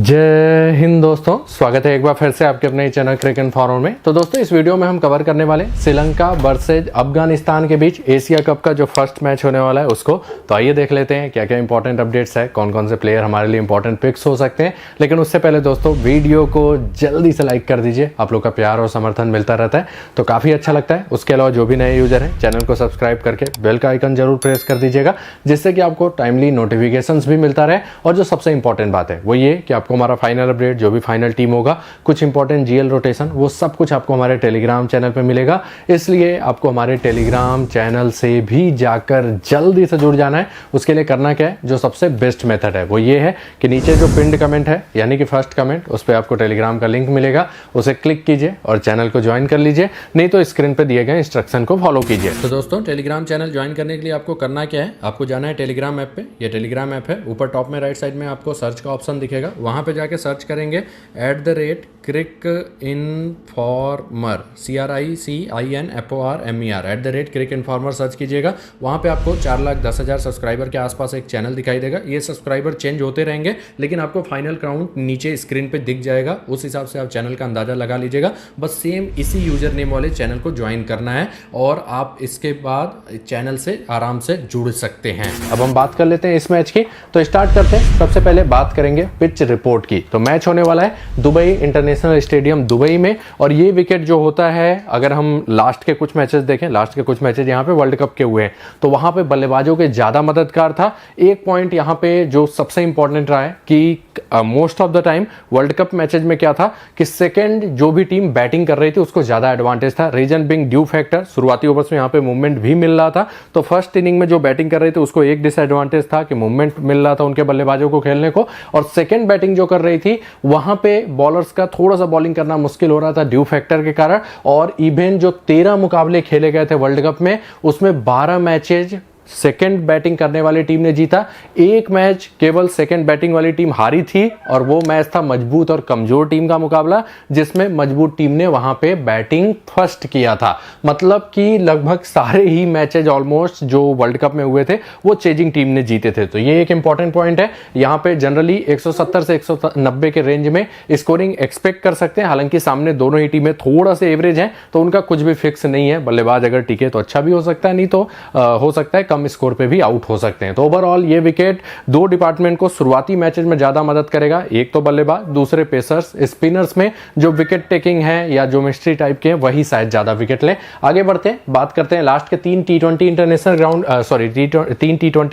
जय हिंद दोस्तों, स्वागत है एक बार फिर से आपके अपने चैनल क्रिकेट इन्फॉर्मर में। तो दोस्तों इस वीडियो में हम कवर करने वाले श्रीलंका वर्सेज अफगानिस्तान के बीच एशिया कप का जो फर्स्ट मैच होने वाला है उसको। तो आइए देख लेते हैं क्या क्या इंपॉर्टेंट अपडेट्स है, कौन कौन से प्लेयर हमारे लिए इंपॉर्टेंट पिक्स हो सकते हैं। लेकिन उससे पहले दोस्तों वीडियो को जल्दी से लाइक कर दीजिए, आप लोग का प्यार और समर्थन मिलता रहता है तो काफ़ी अच्छा लगता है। उसके अलावा जो भी नए यूजर हैं चैनल को सब्सक्राइब करके बेल का आइकन जरूर प्रेस कर दीजिएगा, जिससे कि आपको टाइमली नोटिफिकेशंस भी मिलता रहे। और जो सबसे इंपॉर्टेंट बात है वो ये कि आपको हमारा फाइनल अपडेट, जो भी फाइनल टीम होगा, कुछ इंपॉर्टेंट जीएल रोटेशन, वो सब कुछ आपको हमारे टेलीग्राम चैनल पे मिलेगा। इसलिए आपको हमारे टेलीग्राम चैनल से भी जाकर जल्दी से जुड़ जाना है। उसके लिए करना क्या है, जो सबसे बेस्ट मेथड है वो ये है कि नीचे जो पिंड कमेंट है यानी कि फर्स्ट कमेंट, उस पर आपको टेलीग्राम का लिंक मिलेगा, उसे क्लिक कीजिए और चैनल को ज्वाइन कर लीजिए। नहीं तो स्क्रीन पे दिए गए इंस्ट्रक्शन को फॉलो कीजिए। तो दोस्तों टेलीग्राम चैनल ज्वाइन करने के लिए आपको करना क्या है, आपको जाना है टेलीग्राम ऐप पे। ये टेलीग्राम ऐप है, ऊपर टॉप में राइट साइड में आपको सर्च का ऑप्शन दिखेगा, वहां पे जाके सर्च करेंगे @cricinformer CRICINFORMER @cricinformer सर्च कीजिएगा। वहाँ पे आपको 4,10,000 सब्सक्राइबर के आसपास एक चैनल दिखाई देगा। ये सब्सक्राइबर चेंज होते रहेंगे, लेकिन आपको फाइनल काउंट नीचे स्क्रीन पे दिख जाएगा। उस हिसाब से आप चैनल का अंदाजा लगा लीजिएगा। बस सेम इसी यूजर नेम वाले चैनल को ज्वाइन करना है और आप इसके बाद चैनल से आराम से जुड़ सकते हैं। अब हम बात कर लेते हैं इस मैच की, तो स्टार्ट करते हैं। सबसे पहले बात करेंगे पिच रिपोर्ट की। तो मैच होने वाला है दुबई इंटरनेशनल स्टेडियम दुबई में, और ये विकेट जो होता है, अगर हम लास्ट के कुछ मैचेस देखें, लास्ट के कुछ मैचेस यहाँ पे वर्ल्ड कप के हुए हैं, तो वहां पे बल्लेबाजों के ज्यादा मददगार था। एक पॉइंट यहाँ पे जो सबसे इंपॉर्टेंट रहा है कि most of the time world cup matches में क्या था कि सेकंड जो भी टीम बैटिंग कर रही थी उसको ज्यादा एडवांटेज था। रीजन बिंग ड्यू फैक्टर, शुरुआती ओवर्स में यहाँ पे मूवमेंट भी मिल रहा था, तो फर्स्ट इनिंग में जो बैटिंग कर रहे थे उसको एक डिसएडवांटेज था कि मूवमेंट मिल रहा था उनके बल्लेबाजों को खेलने को, और सेकंड बैटिंग जो कर रही थी वहां पे बॉलर्स का थोड़ा सा बॉलिंग करना मुश्किल हो रहा था ड्यू फैक्टर के कारण। और इवन जो 13 मुकाबले खेले गए थे वर्ल्ड कप में, उसमें 12 मैचेज सेकंड बैटिंग करने वाली टीम ने जीता। एक मैच केवल सेकंड बैटिंग वाली टीम हारी थी, और वो मैच था मजबूत और कमजोर टीम का मुकाबला, जिसमें मजबूत टीम ने वहां पे बैटिंग फर्स्ट किया था। मतलब कि लगभग सारे ही मैचेज ऑलमोस्ट जो वर्ल्ड कप में हुए थे वो चेजिंग टीम ने जीते थे। तो ये एक इंपॉर्टेंट पॉइंट है। यहाँ पे जनरली 170 से 190 के रेंज में स्कोरिंग एक्सपेक्ट कर सकते हैं। हालांकि सामने दोनों ही टीमें थोड़ा से एवरेज हैं, तो उनका कुछ भी फिक्स नहीं है। बल्लेबाज अगर टिके तो अच्छा भी हो सकता है, नहीं तो हो सकता है कम स्कोर पे भी आउट हो सकते हैं। तो ओवरऑल ये विकेट दो डिपार्टमेंट को शुरुआती मैचेस में ज्यादा मदद करेगा, एक तो बल्लेबाज, दूसरे पेसर्स। स्पिनर्स में जो विकेट टेकिंग है या जो मिस्ट्री टाइप के हैं वही शायद ज्यादा विकेट ले। आगे बढ़ते हैं, बात करते हैं लास्ट के तीन T20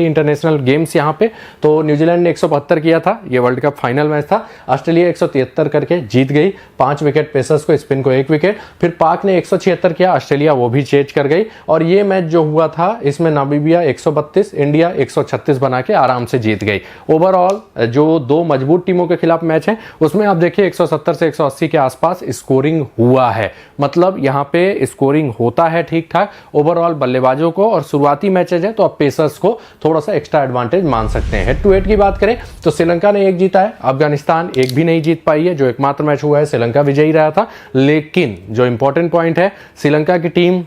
इंटरनेशनल गेम्स यहाँ पे। तो न्यूजीलैंड ने 172 किया था, ये वर्ल्ड कप फाइनल मैच था। ऑस्ट्रेलिया 173 करके जीत गई, 5 विकेट पेसर्स को, स्पिन को 1 विकेट। फिर पाक ने 176 किया, ऑस्ट्रेलिया वो भी चेज कर गई। और ये मैच जो हुआ था इसमें नामीबिया 132, इंडिया 136 बना के आराम से जीत गई। ओवरऑल जो दो मजबूत टीमों के खिलाफ मैच है उसमें आप देखिए 170 से 180 के आसपास स्कोरिंग हुआ है। मतलब यहां पे स्कोरिंग होता है ठीक ठाक। ओवरऑल बल्लेबाजों को और शुरुआती मैचेज है तो आप पेसर्स को थोड़ा सा एक्स्ट्रा एडवांटेज मान सकते हैं। हेड टू हेड की बात करें तो श्रीलंका ने 1 जीता है, अफगानिस्तान 1 भी नहीं जीत पाई है। जो एकमात्र मैच हुआ है श्रीलंका विजयी रहा था। लेकिन जो इंपॉर्टेंट पॉइंट है, श्रीलंका की टीम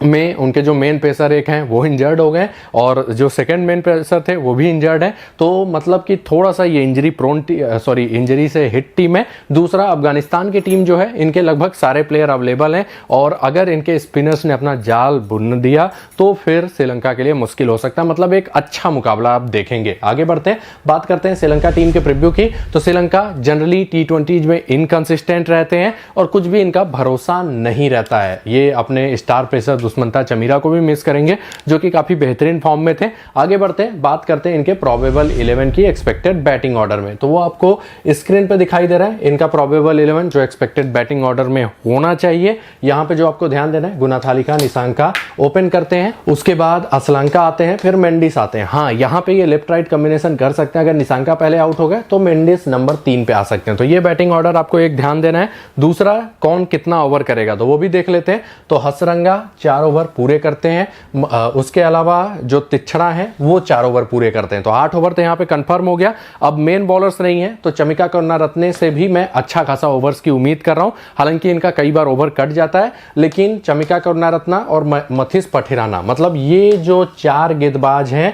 में उनके जो मेन पेसर एक हैं वो इंजर्ड हो गए, और जो सेकंड मेन पेसर थे वो भी इंजर्ड हैं। तो मतलब कि थोड़ा सा ये इंजरी से हिट टीम है। दूसरा, अफगानिस्तान की टीम जो है इनके लगभग सारे प्लेयर अवेलेबल हैं, और अगर इनके स्पिनर्स ने अपना जाल बुन दिया तो फिर श्रीलंका के लिए मुश्किल हो सकता है। मतलब एक अच्छा मुकाबला आप देखेंगे। आगे बढ़ते हैं, बात करते हैं श्रीलंका टीम के प्रीव्यू की। तो श्रीलंका जनरली T20 में इनकंसिस्टेंट रहते हैं और कुछ भी इनका भरोसा नहीं रहता है। ये अपने स्टार पेसर दुष्मंता चमीरा को भी मिस करेंगे, जो कि काफी बेहतरीन फॉर्म में थे। आगे बढ़ते हैं, बात करते हैं इनके प्रोबेबल 11 की एक्सपेक्टेड बैटिंग ऑर्डर में। तो वो आपको स्क्रीन पे दिखाई दे रहा है, इनका प्रोबेबल 11 जो एक्सपेक्टेड बैटिंग ऑर्डर में होना चाहिए। यहाँ पे जो आपको ध्यान देना है, गुनाथालिका, निसांका ओपन करते हैं, उसके बाद असलंका आते हैं, फिर मेंडिस आते हैं। हाँ, यहाँ पे ये लेफ्ट राइट कॉम्बिनेशन कर सकते हैं। अगर निसांका पहले आउट हो गए तो मेंडिस नंबर 3 पे आ सकते हैं। तो ये बैटिंग ऑर्डर आपको एक ध्यान देना है। दूसरा, कौन कितना ओवर करेगा तो वो भी देख लेते हैं। तो हसरंगा 4 4 ओवर पूरे करते हैं। उसके अलावा जो तिछड़ा है वो 4 ओवर पूरे करते हैं। तो 8 ओवर तो यहाँ पे कंफर्म हो गया। अब मेन बॉलर्स नहीं है तो चमिका करुणारत्ने से भी मैं अच्छा खासा ओवर्स की उम्मीद कर रहा हूं। हालांकि इनका कई बार ओवर कट जाता है, लेकिन चमिका करुणारत्ने और मथीस पठिराना, मतलब ये जो 4 गेंदबाज हैं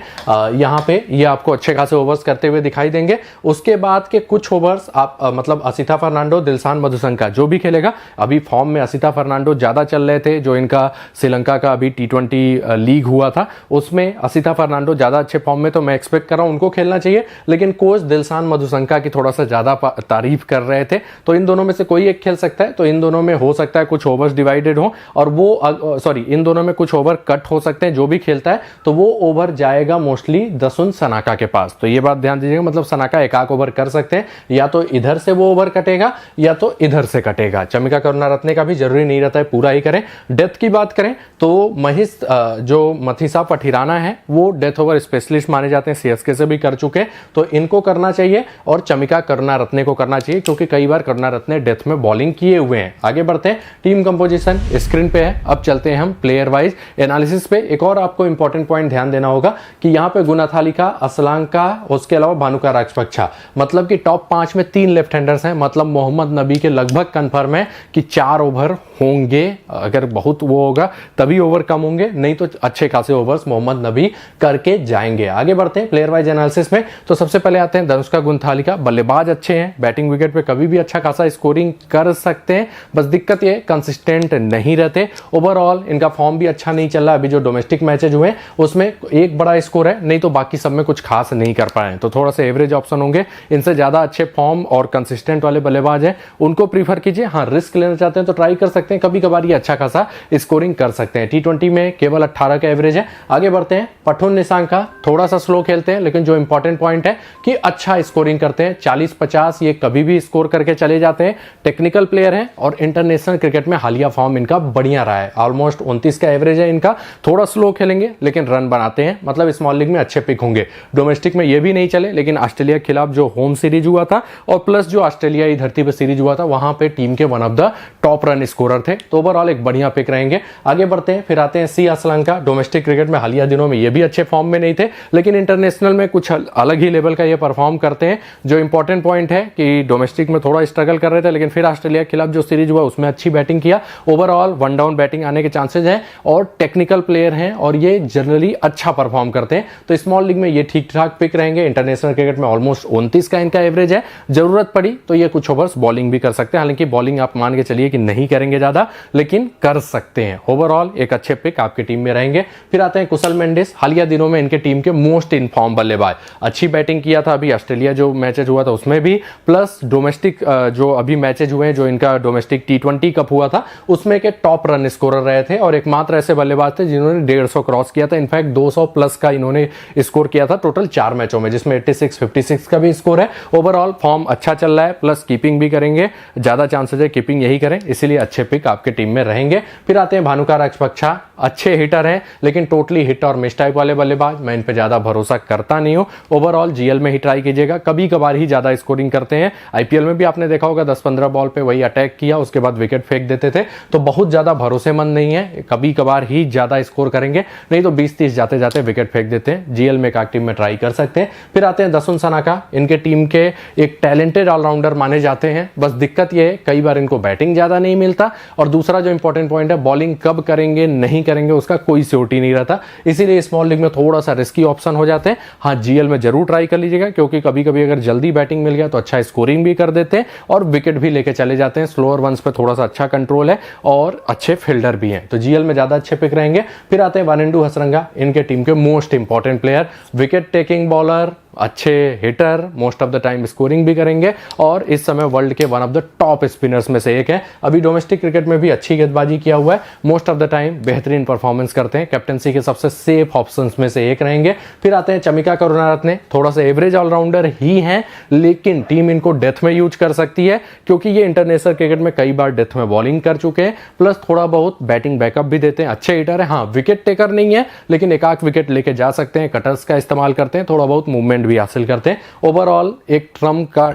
यहाँ पे, ये आपको अच्छे खासे ओवर्स करते हुए दिखाई देंगे। उसके बाद के कुछ ओवर्स आप मतलब असिता फर्नांडो, दिलशान मधुशंका जो भी खेलेगा। अभी फॉर्म में असिता फर्नांडो ज्यादा चल रहे थे, जो इनका श्रीलंका का अभी T20 लीग हुआ था उसमें असिता फर्नांडो ज्यादा अच्छे फॉर्म में, तो मैं एक्सपेक्ट कर रहा हूं उनको खेलना चाहिए। लेकिन कोच दिलशान मधुशंका की थोड़ा सा ज्यादा तारीफ कर रहे थे, तो इन दोनों में से कोई एक खेल सकता है। तो इन दोनों में हो सकता है कुछ ओवर्स डिवाइडेड हो, और वो सॉरी इन दोनों में कुछ ओवर कट हो सकते हैं। जो भी खेलता है तो वो ओवर जाएगा मोस्टली दसुन सनाका के पास। तो ये बात ध्यान दीजिएगा, मतलब सनाका एक आध ओवर कर सकते हैं, या तो इधर से वो ओवर कटेगा या तो इधर से कटेगा। चमिका करुणारत्ने का भी जरूरी नहीं रहता है पूरा ही करें। डेथ की बात करें तो महेश जो मथीसा पठिराना है वो डेथ ओवर स्पेशलिस्ट माने जाते हैं, सीएसके से भी कर चुके, तो इनको करना चाहिए और चमिका करुणारत्ने को करना चाहिए, क्योंकि कई बार करुणारत्ने डेथ में बॉलिंग किए हुए हैं। आगे बढ़ते हैं, टीम कंपोजिशन स्क्रीन पे है। अब चलते हैं हम प्लेयर वाइज एनालिसिस पे। एक और आपको इंपॉर्टेंट पॉइंट ध्यान देना होगा कि यहाँ पे गुनाथालिका, असलांका, उसके अलावा भानुका राजपक्षा, मतलब कि टॉप 5 में 3 लेफ्ट हैंडर्स हैं। मतलब मोहम्मद नबी के लगभग कंफर्म है कि 4 ओवर होंगे। अगर बहुत वो होगा तभी ओवर कम होंगे, नहीं तो अच्छे खासे ओवर्स मोहम्मद नबी करके जाएंगे। आगे बढ़ते हैं प्लेयर वाइज एनालिसिस में। तो सबसे पहले आते हैं धनुष्का गुनाथालिका। बल्लेबाज अच्छे हैं, बैटिंग विकेट पे कभी भी अच्छा खासा स्कोरिंग कर सकते हैं, बस दिक्कत ये कंसिस्टेंट नहीं रहते। ओवरऑल इनका फॉर्म भी अच्छा नहीं चल रहा। अभी जो डोमेस्टिक मैचेज हुए उसमें एक बड़ा स्कोर है, नहीं तो बाकी सब में कुछ खास नहीं कर पाए, तो थोड़ा सा एवरेज ऑप्शन होंगे। इनसे ज्यादा अच्छे फॉर्म और कंसिस्टेंट वाले बल्लेबाज हैं, उनको प्रीफर कीजिए। हाँ, रिस्क लेना चाहते हैं तो ट्राई कर सकते हैं, कभी कभार ये अच्छा खासा स्कोरिंग कर सकते हैं। T20 में केवल 18 का एवरेज है। आगे बढ़ते हैं, पठुन निसांका थोड़ा सा स्लो खेलते हैं, लेकिन जो इंपॉर्टेंट पॉइंट है कि अच्छा स्कोरिंग करते हैं। 40-50 ये कभी भी स्कोर करके चले जाते हैं। टेक्निकल प्लेयर हैं और इंटरनेशनल क्रिकेट में हालिया फॉर्म इनका बढ़िया रहा है। ऑलमोस्ट 29 का एवरेज है इनका। थोड़ा स्लो खेलेंगे लेकिन रन बनाते हैं, मतलब स्मॉल लीग में अच्छे पिक होंगे। डोमेस्टिक में ये भी नहीं चले, लेकिन ऑस्ट्रेलिया के खिलाफ जो होम सीरीज हुआ था और प्लस जो ऑस्ट्रेलियाई धरती पर सीरीज हुआ था, वहां पे टीम के one of the top run scorer थे। तो ओवरऑल एक बढ़िया पिक रहेंगे। आगे बढ़ते हैं, फिर आते हैं सी असलंका। डोमेस्टिक क्रिकेट में हालिया दिनों में ये भी अच्छे फॉर्म में नहीं थे, लेकिन इंटरनेशनल में कुछ अलग ही लेवल का ये परफॉर्म करते हैं। जो इंपॉर्टेंट पॉइंट है कि डोमेस्टिक में थोड़ा स्ट्रगल कर रहे थे, लेकिन फिर ऑस्ट्रेलिया के खिलाफ जो सीरीज हुआ उसमें अच्छी बैटिंग किया। ओवरऑल 1 डाउन बैटिंग आने के चांसेस हैं, और टेक्निकल प्लेयर हैं और ये जनरली अच्छा परफॉर्म करते हैं। तो स्मॉल लीग में ये ठीक ठाक पिक रहेंगे। इंटरनेशनल क्रिकेट में ऑलमोस्ट 29 का इनका एवरेज है। जरूरत पड़ी तो ये कुछ ओवर्स बॉलिंग भी कर सकते हैं, हालांकि बॉलिंग आप मान के चलिए कि नहीं करेंगे ज्यादा, लेकिन कर सकते हैं। ओवरऑल एक अच्छे पिक आपकी टीम में रहेंगे। फिर आते हैं कुशल मेंडिस। हालिया दिनों में इनके टीम के मोस्ट इनफॉर्म बल्लेबाज, अच्छी बैटिंग किया था अभी ऑस्ट्रेलिया जो मैचेज हुआ था उसमें भी, प्लस डोमेस्टिक जो अभी मैचेज हुए हैं, जो इनका डोमेस्टिक T20 कप हुआ था उसमें के टॉप रन स्कोरर रहे थे, और एकमात्र ऐसे बल्लेबाज थे जिन्होंने 150 क्रॉस किया था। इनफैक्ट 200 प्लस का इन्होंने स्कोर किया था टोटल 4 मैचों में, जिसमें 86-56 का भी स्कोर है। ओवरऑल फॉर्म अच्छा चल रहा है, प्लस कीपिंग भी करेंगे, ज्यादा चांसेस है कीपिंग यही करें, इसीलिए अच्छे पिक आपके टीम में रहेंगे। फिर आते हैं भानुका राजपक्षा। अच्छे हिटर हैं, लेकिन टोटली हिट और मिस टाइप वाले बल्लेबाज, मैं इन पे ज्यादा भरोसा करता नहीं हूं। ओवरऑल जीएल में ही ट्राई कीजिएगा, कभी कभार ही ज्यादा स्कोरिंग करते हैं। आईपीएल में भी आपने देखा होगा 10-15 बॉल पे वही अटैक किया, उसके बाद विकेट फेंक देते थे, तो बहुत ज्यादा भरोसेमंद नहीं है। कभी कभार ही ज्यादा स्कोर करेंगे, नहीं तो 20-30 जाते जाते विकेट फेंक देते हैं। जीएल में एक टीम में ट्राई कर सकते हैं। फिर आते हैं दसुन सनाका। इनके टीम के एक टैलेंटेड ऑलराउंडर माने जाते हैं, बस दिक्कत यह है कई बार इनको बैटिंग ज्यादा नहीं मिलता, और दूसरा जो इंपॉर्टेंट पॉइंट है, बॉलिंग कब करेंगे नहीं करेंगे उसका कोई सियोरिटी नहीं रहता, इसीलिए स्मॉल लीग में थोड़ा सा रिस्की ऑप्शन हो जाते हैं। हाँ, जीएल में जरूर ट्राई कर लीजिएगा, क्योंकि कभी कभी अगर जल्दी बैटिंग मिल गया तो अच्छा स्कोरिंग भी कर देते हैं और विकेट भी लेके चले जाते हैं। स्लोअर वंस पे थोड़ा सा अच्छा कंट्रोल है और अच्छे फील्डर भी हैं, तो जीएल में ज्यादा अच्छे पिक रहेंगे। फिर आते हैं वानिंडू हसरंगा, इनके टीम के most important player, wicket taking bowler, अच्छे hitter, most of the time scoring भी करेंगे, और इस समय वर्ल्ड के one of the top spinners में से एक है। अभी डोमेस्टिक क्रिकेट में भी अच्छी गेंदबाजी किया हुआ है, मोस्ट ऑफ द टाइम बेहतरीन परफॉर्मेंस करते हैं, कैप्टनसी के सबसे सेफ ऑप्शंस में से एक रहेंगे। फिर आते हैं चमिका करुणारत्ने, थोड़ा सा एवरेज ऑलराउंडर ही हैं, लेकिन टीम इनको डेथ में यूज कर सकती है, क्योंकि ये इंटरनेशनल क्रिकेट में कई बार डेथ में बॉलिंग कर चुके हैं, प्लस थोड़ा बहुत बैटिंग बैकअप भी देते हैं। अच्छे हिटर है, हाँ विकेट टेकर नहीं है, लेकिन एक आध विकेट लेके जा सकते हैं, कटर्स का इस्तेमाल करते हैं, थोड़ा बहुत मूवमेंट भी हासिल करते हैं। ओवरऑल एक ट्रम्प का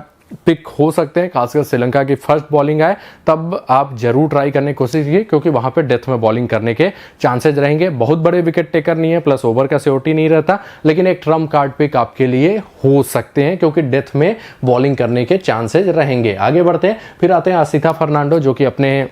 पिक हो सकते हैं, खासकर श्रीलंका की फर्स्ट बॉलिंग आए तब आप जरूर ट्राई करने की कोशिश कीजिए, क्योंकि वहां पे डेथ में बॉलिंग करने के चांसेस रहेंगे। बहुत बड़े विकेट टेकर नहीं है, प्लस ओवर का सियोरिटी नहीं रहता, लेकिन एक ट्रम्प कार्ड पिक आपके लिए हो सकते हैं, क्योंकि डेथ में बॉलिंग करने के चांसेस रहेंगे। आगे बढ़ते हैं, फिर आते हैं आसिथा फर्नांडो, जो कि अपने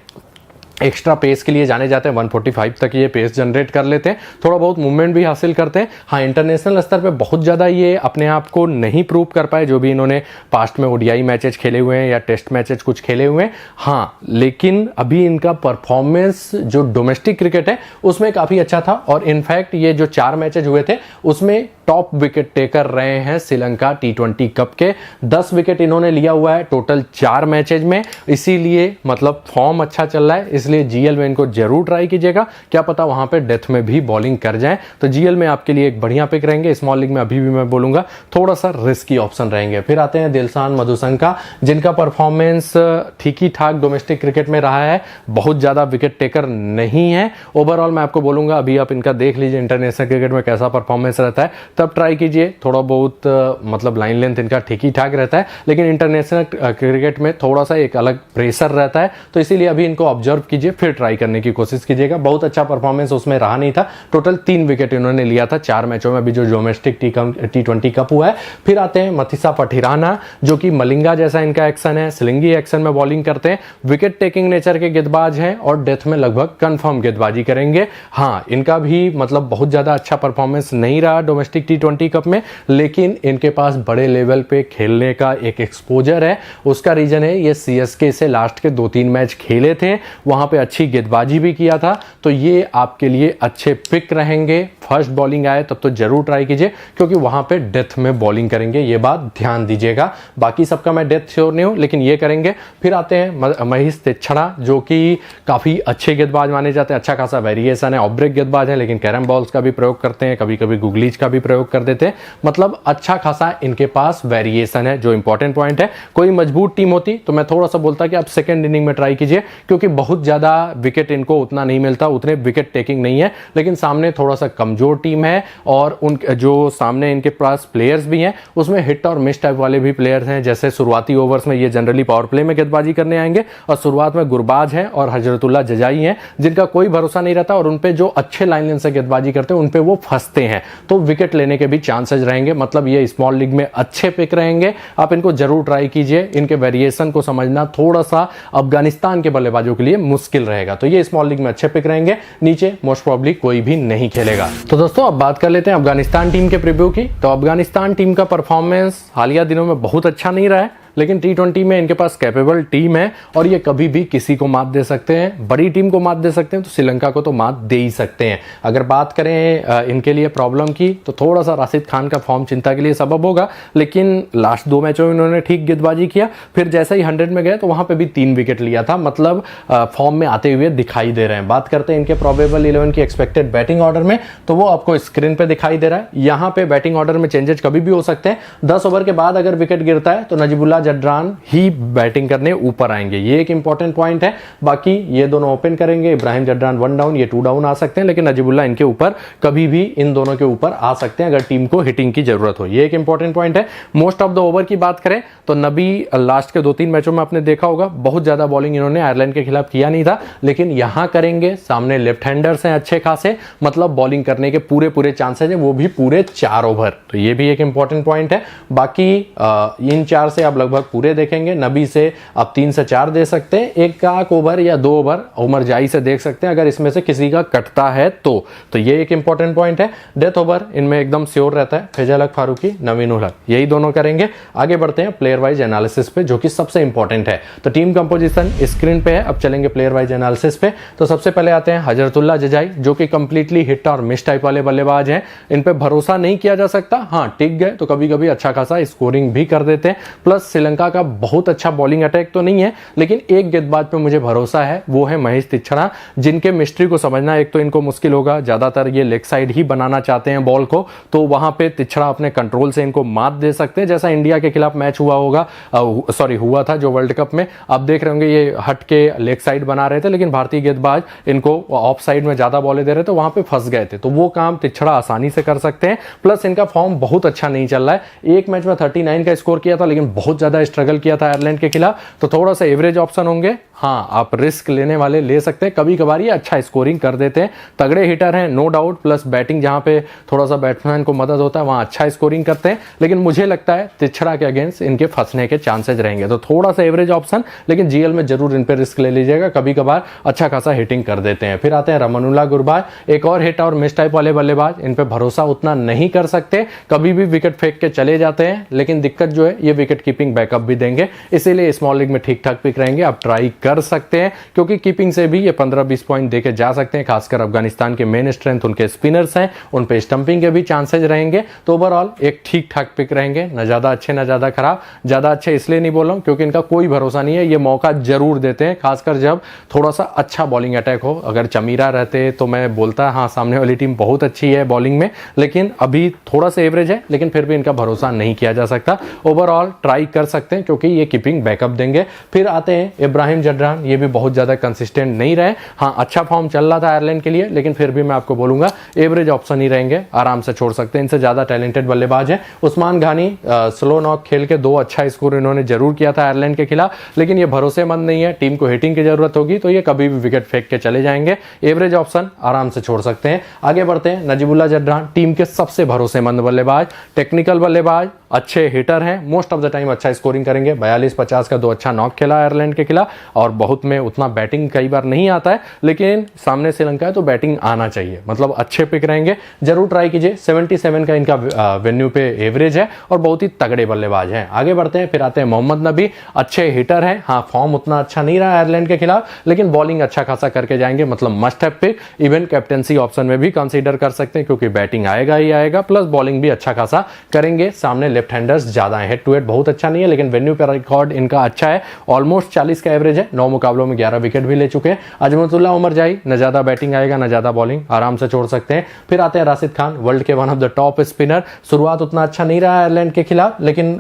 एक्स्ट्रा पेस के लिए जाने जाते हैं। 145 तक ये पेस जनरेट कर लेते हैं, थोड़ा बहुत मूवमेंट भी हासिल करते हैं। हाँ, इंटरनेशनल स्तर पे बहुत ज़्यादा ये अपने आप को नहीं प्रूव कर पाए, जो भी इन्होंने पास्ट में ओडीआई मैचेस खेले हुए हैं या टेस्ट मैचेस कुछ खेले हुए हैं। हाँ, लेकिन अभी इनका परफॉर्मेंस जो डोमेस्टिक क्रिकेट है उसमें काफ़ी अच्छा था, और इनफैक्ट ये जो 4 मैचेज हुए थे उसमें टॉप विकेट टेकर रहे हैं श्रीलंका T20 कप के। 10 विकेट इन्होंने लिया हुआ है टोटल 4 मैचेज में, इसीलिए मतलब फॉर्म अच्छा चल रहा है। इसलिए जीएल में इनको जरूर ट्राई कीजिएगा, क्या पता वहां पे डेथ में भी बॉलिंग कर जाएं। तो जीएल में आपके लिए एक बढ़िया पिक रहेंगे। स्मॉल लीग में अभी भी मैं बोलूंगा थोड़ा सा रिस्की ऑप्शन रहेंगे। फिर आते हैं दिलशान मधुशंका, जिनका परफॉर्मेंस ठीक ही ठाक डोमेस्टिक क्रिकेट में रहा है, बहुत ज्यादा विकेट टेकर नहीं है। ओवरऑल मैं आपको बोलूंगा अभी आप इनका देख लीजिए इंटरनेशनल क्रिकेट में कैसा परफॉर्मेंस रहता है, तब ट्राई कीजिए। थोड़ा बहुत मतलब लाइन लेंथ इनका ठीक ही ठाक रहता है, लेकिन इंटरनेशनल क्रिकेट में थोड़ा सा एक अलग प्रेशर रहता है, तो इसीलिए अभी इनको ऑब्जर्व कीजिए, फिर ट्राई करने की कोशिश कीजिएगा। बहुत अच्छा परफॉर्मेंस उसमें रहा नहीं था, टोटल 3 विकेट इन्होंने लिया था 4 मैचों में, अभी जो डोमेस्टिक T20 कप हुआ है। फिर आते हैं मथिसा पठिराना, जो कि मलिंगा जैसा इनका एक्शन है, स्लिंगी एक्शन में बॉलिंग करते हैं, विकेट टेकिंग नेचर के गेंदबाज हैं और डेथ में लगभग कंफर्म गेंदबाजी करेंगे। हाँ, इनका भी मतलब बहुत ज्यादा अच्छा परफॉर्मेंस नहीं रहा डोमेस्टिक T20 कप में, लेकिन इनके पास बड़े लेवल पे खेलने का एक एक्सपोजर है। उसका रीजन है ये सीएसके से लास्ट के 2-3 मैच खेले थे, वहां पे अच्छी गेंदबाजी भी किया था, तो ये आपके लिए अच्छे पिक रहेंगे। फर्स्ट बॉलिंग आए तब तो जरूर ट्राई कीजिए, क्योंकि वहां पे डेथ में बॉलिंग करेंगे, ये बात ध्यान दीजिएगा। बाकी सबका मैं डेथ श्योर नहीं हूं, लेकिन ये करेंगे। फिर आते हैं महेश तीक्षणा, जो कि काफी अच्छे गेंदबाज माने जाते हैं, अच्छा खासा वेरिएशन है, ऑफ ब्रेक गेंदबाज है, लेकिन कैरम बॉल्स का भी प्रयोग करते हैं, कभी कभी गुगलीज का भी प्रयोग कर देते हैं, मतलब अच्छा खासा इनके पास वेरिएशन है, जो इंपॉर्टेंट पॉइंट है। कोई मजबूत टीम होती तो मैं थोड़ा सा बोलता कि आप सेकंड इनिंग में ट्राई कीजिए, क्योंकि बहुत ज्यादा विकेट इनको उतना नहीं मिलता, उतने विकेट टेकिंग नहीं है, लेकिन सामने थोड़ा सा कमजोर टीम है, और उन जो सामने इनके पास प्लेयर्स भी हैं उसमें हिट और मिस टाइप वाले भी प्लेयर्स हैं। जैसे शुरुआती ओवर्स में ये जनरली पावर प्ले में गेंदबाजी करने आएंगे, और शुरुआत में गुरबाज हैं और हजरतुल्ला जजाई हैं, जिनका कोई भरोसा नहीं रहता, और उनपे जो अच्छे लाइन से गेंदबाजी करते हैं उनपे वो फंसते हैं, तो विकेट लेने के भी चांसेस रहेंगे। मतलब ये स्मॉल लीग में अच्छे पिक रहेंगे, आप इनको जरूर ट्राई कीजिए। इनके वेरिएशन को समझना थोड़ा सा अफगानिस्तान के बल्लेबाजों के लिए मुश्किल रहेगा, तो ये स्मॉल लीग में अच्छे पिक रहेंगे। नीचे मोस्ट प्रोबेबली कोई भी नहीं खेलेगा। तो दोस्तों अब बात कर लेते हैं अफगानिस्तान टीम के प्रीव्यू की। तो अफगानिस्तान टीम का परफॉर्मेंस हालिया दिनों में बहुत अच्छा नहीं रहा है, लेकिन T20 में इनके पास कैपेबल टीम है, और ये कभी भी किसी को मात दे सकते हैं। बड़ी टीम को मात दे सकते हैं, तो श्रीलंका को तो मात दे ही सकते हैं। अगर बात करें इनके लिए प्रॉब्लम की, तो थोड़ा सा राशिद खान का फॉर्म चिंता के लिए सबब होगा, लेकिन लास्ट 2 मैचों में इन्होंने ठीक गेंदबाजी किया, फिर जैसे ही 100 में गए तो वहां पे भी 3 विकेट लिया था, मतलब फॉर्म में आते हुए दिखाई दे रहे हैं। बात करते हैं इनके प्रोबेबल 11 की एक्सपेक्टेड बैटिंग ऑर्डर में, तो वो आपको स्क्रीन पे दिखाई दे रहा है। यहाँ पे बैटिंग ऑर्डर में चेंजेस कभी भी हो सकते हैं। 10 ओवर के बाद अगर विकेट गिरता है तो नजीबुल्लाह जडरान ही बैटिंग करने ऊपर आएंगे, ये एक इंपॉर्टेंट पॉइंट है। बाकी ये दोनों ओपन करेंगे, इब्राहिम जडरान 1 डाउन, ये 2 डाउन आ सकते हैं, लेकिन नजीबुल्लाह इनके ऊपर कभी भी इन दोनों के ऊपर आ सकते हैं अगर टीम को हिटिंग की जरूरत हो, ये एक इंपॉर्टेंट पॉइंट है। मोस्ट ऑफ द ओवर की बात करें तो नबी लास्ट के 2-3 मैचों में आपने देखा होगा बहुत ज्यादा बॉलिंग इन्होंने आयरलैंड के खिलाफ किया नहीं था, लेकिन यहां करेंगे। सामने लेफ्ट हैंडर्स हैं अच्छे खासे, मतलब बॉलिंग करने के पूरे चांसेस हैं, वो भी पूरे 4 ओवर, तो ये भी एक इंपॉर्टेंट पॉइंट है। बाकी इन 4 से आप लगभग पूरे देखेंगे, नबी से आप 3 से 4 दे सकते हैं, 1 ओवर या 2 ओवर उमर जाई से देख सकते हैं अगर इसमें से किसी का कटता है तो ये एक इंपॉर्टेंट पॉइंट है। डेथ ओवर इनमें एकदम श्योर रहता है, फैजल हक फारूकी, नवीन उल हक, यही दोनों करेंगे। आगे बढ़ते हैं प्लेयर वाइज एनालिसिस पे, जो कि सबसे इंपॉर्टेंट है। तो टीम कंपोजिशन स्क्रीन पे है, अब चलेंगे प्लेयर वाइज एनालिसिस पे। तो सबसे पहले आते हैं हजरतुल्लाह जजाई, जो कि कंप्लीटली हिट और मिस टाइप वाले बल्लेबाज हैं, इन पे भरोसा नहीं किया जा सकता। हाँ, टिक गए तो कभी कभी अच्छा खासा स्कोरिंग भी कर देते हैं। प्लस श्रीलंका का बहुत अच्छा बॉलिंग अटैक तो नहीं है, लेकिन एक गेंदबाज पे मुझे भरोसा है, वो है महेश तीक्षणा, जिनके मिस्ट्री को समझना एक तो इनको मुश्किल होगा, ज्यादातर ये लेग साइड ही बनाना चाहते हैं बॉल को, तो वहां पे तीक्षणा अपने कंट्रोल से इनको मात दे सकते हैं, जैसा इंडिया के खिलाफ मैच हुआ था जो वर्ल्ड कप में। आप देख रहे होंगे ये हट के लेग साइड बना रहे थे, लेकिन भारतीय गेंदबाज इनको ऑफ साइड में ज्यादा बॉलें दे रहे थे, वहां पे फंस गए थे, तो वो काम तीक्षणा आसानी से कर सकते हैं। प्लस इनका फॉर्म बहुत अच्छा नहीं चल रहा है, एक मैच में 39 का स्कोर किया था, लेकिन बहुत ज्यादा ज़्यादा स्ट्रगल किया था आयरलैंड के खिलाफ, तो थोड़ा सा एवरेज ऑप्शन होंगे। हाँ, आप रिस्क लेने वाले ले सकते हैं, कभी कभार ये अच्छा स्कोरिंग कर देते हैं, तगड़े हिटर हैं नो डाउट, प्लस बैटिंग जहाँ पे थोड़ा सा बैट्समैन को मदद होता है वहाँ अच्छा स्कोरिंग करते हैं। लेकिन मुझे लगता है तिछड़ा के अगेंस्ट इनके फंसने के चांसेज रहेंगे, तो थोड़ा सा एवरेज ऑप्शन, लेकिन जीएल में जरूर इन पर रिस्क ले लीजिएगा, कभी कभार अच्छा खासा हिटिंग कर देते हैं। फिर आते हैं रमनुल्लाह गुरबाज, एक और हिट और मिस टाइप वाले बल्लेबाज, इन पर भरोसा उतना नहीं कर सकते, कभी भी विकेट फेंक के चले जाते हैं, लेकिन दिक्कत जो है ये विकेट कीपिंग बैकअप भी देंगे, इसीलिए स्मॉल लीग में ठीक ठाक पिक रहेंगे, आप ट्राई कर सकते हैं, क्योंकि कीपिंग से भी ये 15-20 पॉइंट देके जा सकते हैं। खासकर अफगानिस्तान के मेन स्ट्रेंथ उनके स्पिनर्स हैं, उन पे स्टंपिंग के भी चांसेस रहेंगे, तो ओवरऑल एक ठीक ठाक पिक रहेंगे, ना ज्यादा अच्छे ना ज्यादा खराब। ज्यादा अच्छे इसलिए नहीं बोल रहा हूं क्योंकि इनका कोई भरोसा नहीं है, ये मौका जरूर देते हैं, खासकर जब थोड़ा सा अच्छा बॉलिंग अटैक हो। अगर चमीरा रहते तो मैं बोलता हाँ सामने वाली टीम बहुत अच्छी है बॉलिंग में, लेकिन अभी थोड़ा सा एवरेज है, लेकिन फिर भी इनका भरोसा नहीं किया जा सकता। ओवरऑल ट्राई कर सकते हैं क्योंकि ये कीपिंग बैकअप देंगे। फिर आते हैं इब्राहिम जडरान, ये भी बहुत ज्यादा कंसिस्टेंट नहीं रहे, हाँ अच्छा फॉर्म चल रहा था आयरलैंड के लिए, लेकिन फिर भी मैं आपको बोलूंगा एवरेज ऑप्शन ही रहेंगे, आराम से छोड़ सकते हैं, इनसे ज्यादा टैलेंटेड बल्लेबाज है। उस्मान घानी स्लो नॉक खेल के 2 अच्छा स्कोर इन्होंने जरूर किया था आयरलैंड के खिलाफ, लेकिन ये भरोसेमंद नहीं है, टीम को हिटिंग की जरूरत होगी तो ये कभी भी विकेट फेंक के चले जाएंगे, एवरेज ऑप्शन आराम से छोड़ सकते हैं। आगे बढ़ते हैं, नजीबुल्लाह जडरान टीम के सबसे भरोसेमंद बल्लेबाज, टेक्निकल बल्लेबाज, अच्छे हिटर हैं, मोस्ट ऑफ द टाइम अच्छा स्कोरिंग करेंगे, 42-50 का 2 अच्छा नॉक खेला आयरलैंड के खिलाफ, और बहुत में उतना बैटिंग कई बार नहीं आता है, लेकिन सामने श्रीलंका है तो बैटिंग आना चाहिए, मतलब अच्छे पिक रहेंगे, जरूर ट्राई कीजिए। 77 का इनका वेन्यू पे एवरेज है और बहुत ही तगड़े बल्लेबाज हैं। आगे बढ़ते हैं, फिर आते हैं मोहम्मद नबी, अच्छे हिटर हैं, हाँ फॉर्म उतना अच्छा नहीं रहा आयरलैंड के खिलाफ, लेकिन बॉलिंग अच्छा खासा करके जाएंगे, मतलब must have pick, even captaincy option में भी कंसीडर कर सकते हैं क्योंकि बैटिंग आएगा ही आएगा, प्लस बॉलिंग भी अच्छा खासा करेंगे। सामने लेफ्ट हैंडर्स ज्यादा है, हेड टू हेड बहुत अच्छा नहीं है, लेकिन वेन्यू पे रिकॉर्ड इनका अच्छा है, ऑलमोस्ट 40 का एवरेज है, 9 मुकाबलों में 11 विकेट भी ले चुके हैं। अजमतुल्लाह उमर जाई, न ज्यादा बैटिंग आएगा न ज्यादा बॉलिंग, आराम से छोड़ सकते हैं। फिर आते हैं राशिद खान, वर्ल्ड के one of the top spinner, शुरुआत उतना अच्छा नहीं रहा आयरलैंड के खिलाफ, लेकिन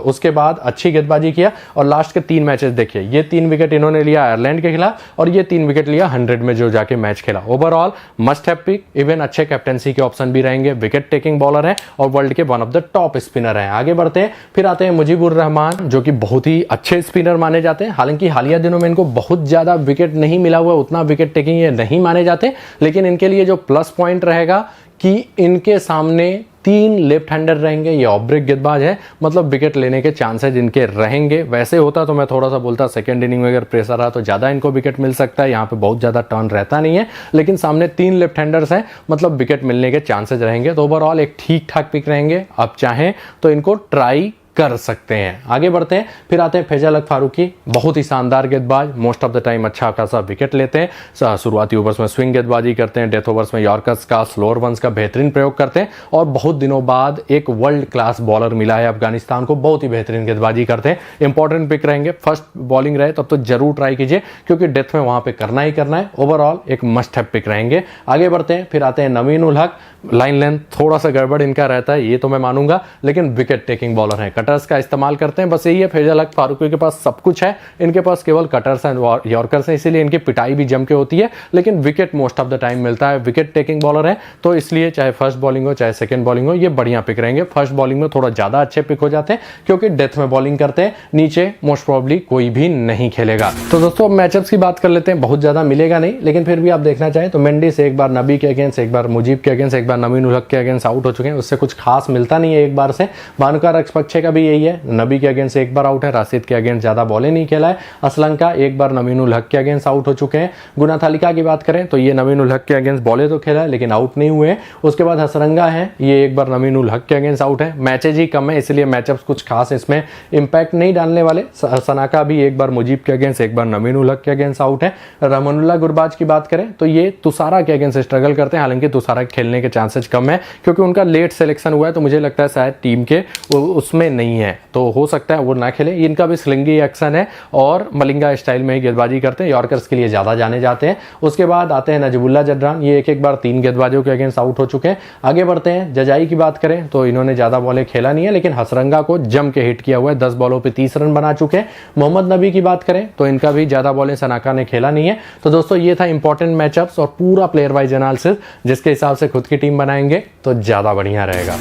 उसके बाद अच्छी गेंदबाजी किया, और लास्ट के 3 मैचेस देखिए, ये 3 विकेट इन्होंने लिया आयरलैंड के खिलाफ और ये 3 विकेट लिया 100 में जो जाके मैच खेला। Overall must have pick, even अच्छे कैप्टेंसी के ऑप्शन भी रहेंगे, विकेट टेकिंग बॉलर है और वर्ल्ड के one of the top spinner है। आगे बढ़ते हैं, फिर आते हैं मुजीबुर रहमान, जो कि बहुत ही अच्छे स्पिनर माने जाते हैं, हालांकि हालिया दिनों में इनको बहुत ज्यादा विकेट नहीं मिला हुआ, उतना विकेट टेकिंग ये नहीं माने जाते, लेकिन इनके लिए जो प्लस पॉइंट रहेगा कि इनके सामने 3 लेफ्ट हैंडर रहेंगे, ये ऑफ ब्रेक गेंदबाज है, मतलब विकेट लेने के चांसेस इनके रहेंगे। वैसे होता तो मैं थोड़ा सा बोलता सेकंड इनिंग में अगर प्रेशर रहा तो ज्यादा इनको विकेट मिल सकता है, यहाँ पे बहुत ज्यादा टर्न रहता नहीं है, लेकिन सामने 3 लेफ्ट हैंडर्स हैं, मतलब विकेट मिलने के चांसेस रहेंगे, तो ओवरऑल एक ठीक ठाक पिक रहेंगे, आप चाहें तो इनको ट्राई कर सकते हैं। आगे बढ़ते हैं, फिर आते हैं फैजल हक फारूकी, बहुत ही शानदार गेंदबाज, मोस्ट ऑफ द टाइम अच्छा खासा विकेट लेते हैं, शुरुआती ओवर्स में स्विंग गेंदबाजी करते हैं, डेथ ओवर्स में यॉर्कर्स का स्लोअर वंस का बेहतरीन प्रयोग करते हैं, और बहुत दिनों बाद एक वर्ल्ड क्लास बॉलर मिला है अफगानिस्तान को, बहुत ही बेहतरीन गेंदबाजी करते हैं। इंपॉर्टेंट पिक रहेंगे, फर्स्ट बॉलिंग रहे तब तो जरूर ट्राई कीजिए क्योंकि डेथ में वहां पे करना ही करना है, ओवरऑल एक मस्ट हैव पिक रहेंगे। आगे बढ़ते हैं, फिर आते हैं नवीन उल हक, लाइन लेंथ थोड़ा सा गड़बड़ इनका रहता है, ये तो मैं मानूंगा, लेकिन विकेट टेकिंग बॉलर है, कटर्स का इस्तेमाल करते हैं, बस यही है। फैजल हक फारूकी के पास सब कुछ है, इनके पास केवल कटर्स एंड यॉर्कर्स हैं, इसीलिए इनकी पिटाई भी जम के होती है, लेकिन wicket most of the time मिलता है, विकेट टेकिंग बॉलर है, तो इसलिए चाहे फर्स्ट बॉलिंग हो चाहे सेकंड बॉलिंग हो, ये बढ़िया पिक रहेंगे। फर्स्ट बॉलिंग में थोड़ा ज्यादा अच्छे पिक हो जाते हैं क्योंकि डेथ में बॉलिंग करते हैं, नीचे मोस्ट प्रोबेबली कोई भी नहीं खेलेगा। तो दोस्तों मैचअप्स की बात कर लेते हैं, बहुत ज्यादा मिलेगा नहीं, लेकिन फिर भी आप देखना चाहें तो मेंडिस एक बार नबी के अगेंस्ट, एक बार मुजीब के अगेंस्ट, एक बार नवीन उल हक के अगेंस्ट आउट हो चुके हैं, उससे कुछ खास मिलता नहीं है एक बार से। भानुका रक्षपक्षे का भी यही है, नबी के अगेंस्ट एक बार आउट है, राशिद के अगेंस्ट ज्यादा बॉलें नहीं खेला है, असलंका एक बार नवीन उल हक के अगेंस्ट आउट हो चुके हैं। गुनाथालिका की बात करें तो ये नवीन उल हक के अगेंस्ट बॉले तो खेला है लेकिन आउट नहीं हुए। उसके बाद हसरंगा है, ये एक बार नवीन उल हक के अगेंस्ट आउट है, मैचेज ही कम है इसलिए मैचअप्स कुछ खास इसमें इंपैक्ट नहीं डालने वाले। सनाका भी एक बार मुजीब के अगेंस्ट, एक बार नवीन उल हक के अगेंस्ट आउट है। रमनुल्लाह गुरबाज की बात करें तो ये तुषारा के अगेंस्ट स्ट्रगल करते हैं, हालांकि तुषारा खेलने के चांसेस कम है क्योंकि उनका लेट सिलेक्शन हुआ है, तो मुझे लगता है शायद टीम के उसमें नहीं है, तो हो सकता है वो ना खेले। इनका भी स्लिंगी एक्शन है और मलिंगा स्टाइल में ही गेंदबाजी करते हैं, यॉर्कर्स के लिए ज्यादा जाने जाते हैं। उसके बाद आते हैं नजीबुल्लाह जडरान, ये एक बार 3 गेंदबाजों के अगेंस्ट आउट हो चुके हैं। आगे बढ़ते हैं, जजाई की बात करें तो इन्होंने ज्यादा बॉलें खेला नहीं है लेकिन हसरंगा को जम के हिट किया हुआ है, 10 बॉलों पे 30 रन बना चुके हैं। मोहम्मद नबी की बात करें तो इनका भी ज्यादा बॉलें सनाका ने खेला नहीं है। तो दोस्तों ये था इंपॉर्टेंट मैचअप्स और पूरा प्लेयर वाइज एनालिसिस, जिसके हिसाब से खुद की टीम बनाएंगे तो ज्यादा बढ़िया रहेगा।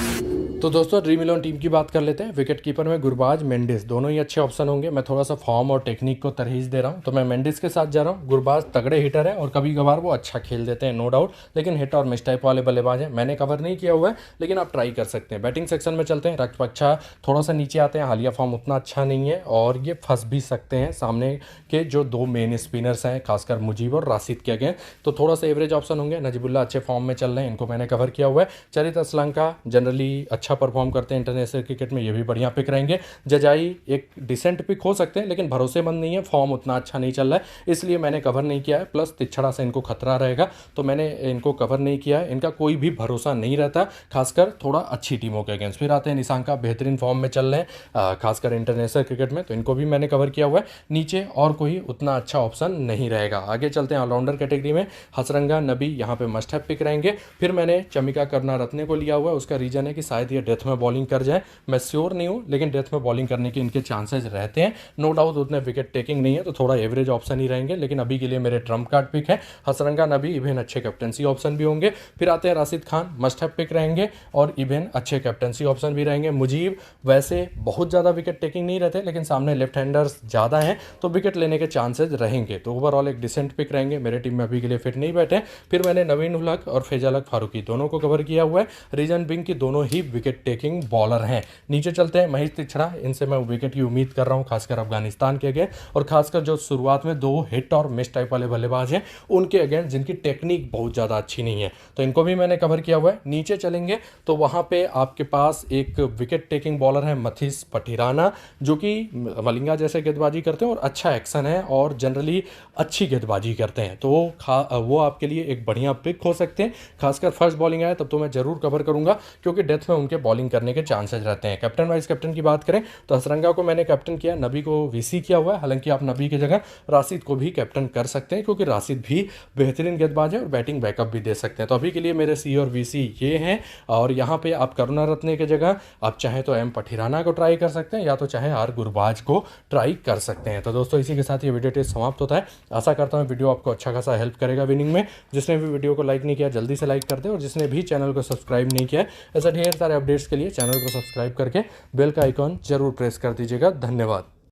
तो दोस्तों ड्रीम 11 टीम की बात कर लेते हैं। विकेट कीपर में गुरबाज, मेंडिस दोनों ही अच्छे ऑप्शन होंगे। मैं थोड़ा सा फॉर्म और टेक्निक को तरजीह दे रहा हूं, तो मैं मेंडिस के साथ जा रहा हूं। गुरबाज तगड़े हिटर है और कभी कभार वो अच्छा खेल देते हैं, नो डाउट, लेकिन हिट और मिस टाइप वाले बल्लेबाज हैं। मैंने कवर नहीं किया हुआ है, लेकिन आप ट्राई कर सकते हैं। बैटिंग सेक्शन में चलते हैं। रक्षपक्षा थोड़ा सा नीचे आते हैं, हालिया फॉर्म उतना अच्छा नहीं है और ये फंस भी सकते हैं सामने के जो दो मेन स्पिनर्स हैं, खासकर मुजीब और राशिद के अगेंस्ट, तो थोड़ा सा एवरेज ऑप्शन होंगे। नजीबुल्ला अच्छे फॉर्म में चल रहे हैं, इनको मैंने कवर किया हुआ है। चरित असलंका जनरली अच्छा परफॉर्म करते हैं इंटरनेशनल क्रिकेट में, ये भी बढ़िया पिक रहेंगे। जजाई एक डिसेंट पिक हो सकते हैं, लेकिन भरोसेमंद नहीं है, फॉर्म उतना अच्छा नहीं चल रहा है, इसलिए मैंने कवर नहीं किया है। प्लस तिछड़ा से इनको खतरा रहेगा, तो मैंने इनको कवर नहीं किया है। इनका कोई भी भरोसा नहीं रहता, खासकर थोड़ा अच्छी टीमों के अगेंस्ट। फिर आते हैं निशांका, बेहतरीन फॉर्म में चल रहे हैं खासकर इंटरनेशनल क्रिकेट में, तो इनको भी मैंने कवर किया हुआ है। नीचे और कोई उतना अच्छा ऑप्शन नहीं रहेगा। आगे चलते हैं ऑलराउंडर कैटेगरी में। हसरंगा, नबी यहाँ पे मस्ट हैव पिक रहेंगे। फिर मैंने चमिका करुणारत्ने को लिया हुआ है। उसका रीजन है कि शायद ये डेथ में बॉलिंग कर जाए, मैं श्योर नहीं हूँ, लेकिन डेथ में बॉलिंग करने के इनके चांसेस रहते हैं। नो डाउट उतने विकेट टेकिंग नहीं है, तो थोड़ा एवरेज ऑप्शन ही रहेंगे, लेकिन अभी के लिए मेरे ट्रम्प कार्ड पिक है हसरंगा, नबी, इवेन अच्छे कैप्टनसी ऑप्शन भी होंगे। फिर आते हैं Rashid Khan, must have pick रहेंगे और इवेन अच्छे कैप्टनसी ऑप्शन भी रहेंगे। मुजीब वैसे बहुत ज़्यादा विकेट टेकिंग नहीं रहते, लेकिन सामने लेफ्ट हैंडर्स ज़्यादा हैं, तो विकेट लेने के चांसेस रहेंगे, तो ओवरऑल एक डिसेंट पिक रहेंगे। मेरे टीम में अभी के लिए फिट नहीं बैठे। फिर मैंने नवीन उल हक और फैजल हक फारूकी दोनों को कवर किया हुआ है। रीजन बिंग की दोनों ही विकेट टेकिंग बॉलर हैं। नीचे चलते हैं महेश तिछड़ा, इनसे मैं विकेट की उम्मीद कर रहा हूं, खासकर अफगानिस्तान के अगेंस्ट, और खासकर जो शुरुआत में दो हिट और मिस टाइप वाले बल्लेबाज हैं उनके अगेंस्ट, जिनकी टेक्निक बहुत ज़्यादा अच्छी नहीं है, तो इनको भी मैंने कवर किया हुआ है। नीचे चलेंगे तो वहाँ पे आपके पास एक विकेट टेकिंग बॉलर है मथीस पठिराना, जो कि मलिंगा जैसे गेंदबाजी करते हैं और अच्छा एक्शन है और जनरली अच्छी गेंदबाजी करते हैं, तो वो आपके लिए एक बढ़िया पिक हो सकते हैं। खासकर फर्स्ट बॉलिंग आए तब तो मैं जरूर कवर करूंगा, क्योंकि डेथ में उनके बॉलिंग करने के चांसेस रहते हैं। कैप्टन वाइस कैप्टन की बात करें तो हसरंगा को मैंने कैप्टन किया, नबी को वीसी किया हुआ है। हालांकि आप नबी की जगह राशिद को भी कैप्टन कर सकते हैं, क्योंकि राशिद भी बेहतरीन गेंदबाज है और बैटिंग बैकअप भी दे सकते हैं। तो अभी के लिए मेरे सी और वीसी ये हैं, और यहाँ पे आप करुणारत्ने की जगह आप चाहें तो एम पठिराना को ट्राई कर सकते हैं, या तो चाहे आर गुरबाज को ट्राई कर सकते हैं। तो दोस्तों इसी के साथ ये वीडियो टेस्ट समाप्त होता है। आशा करता हूँ वीडियो आपको अच्छा खासा हेल्प करेगा विनिंग में। जिसने भी वीडियो को लाइक नहीं किया जल्दी से लाइक कर दे, और जिसने भी चैनल को सब्सक्राइब नहीं किया ऐसा ढेर सारे अपडेट्स के लिए चैनल को सब्सक्राइब करके बेल का आइकॉन जरूर प्रेस कर दीजिएगा। धन्यवाद।